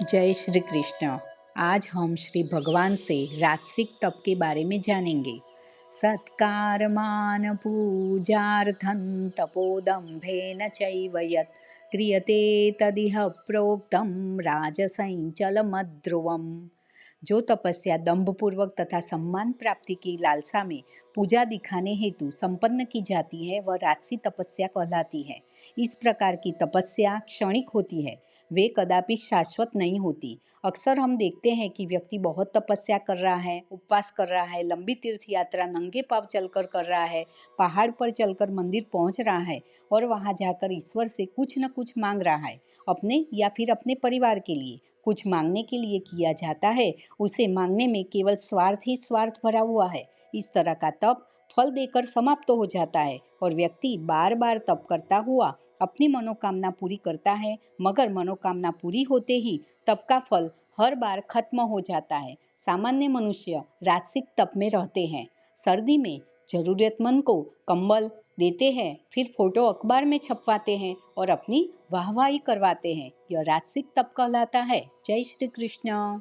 जय श्री कृष्ण। आज हम श्री भगवान से राजसिक तप के बारे में जानेंगे। सत्कार मान पूजार्थं तपोदम्भेन चैव यत् क्रियते तदिह प्रोक्तं राजसंचलमध्रुवम्। जो तपस्या दंभपूर्वक तथा सम्मान प्राप्ति की लालसा में पूजा दिखाने हेतु संपन्न की जाती है वह राजसी तपस्या कहलाती है। इस प्रकार की तपस्या क्षणिक होती है, वे कदापि शाश्वत नहीं होती। अक्सर हम देखते हैं कि व्यक्ति बहुत तपस्या कर रहा है, उपवास कर रहा है, लंबी तीर्थ यात्रा नंगे पांव चलकर कर रहा है, पहाड़ पर चलकर मंदिर पहुंच रहा है और वहां जाकर ईश्वर से कुछ न कुछ मांग रहा है, अपने या फिर अपने परिवार के लिए। कुछ मांगने के लिए किया जाता है, उसे मांगने में केवल स्वार्थ ही स्वार्थ भरा हुआ है। इस तरह का तप फल देकर समाप्त हो जाता है और व्यक्ति बार बार तप करता हुआ अपनी मनोकामना पूरी करता है, मगर मनोकामना पूरी होते ही तप का फल हर बार खत्म हो जाता है। सामान्य मनुष्य राजसिक तप में रहते हैं। सर्दी में जरूरतमंद को कंबल देते हैं, फिर फोटो अखबार में छपवाते हैं और अपनी वाहवाही करवाते हैं। यह राजसिक तप कहलाता है। जय श्री कृष्ण।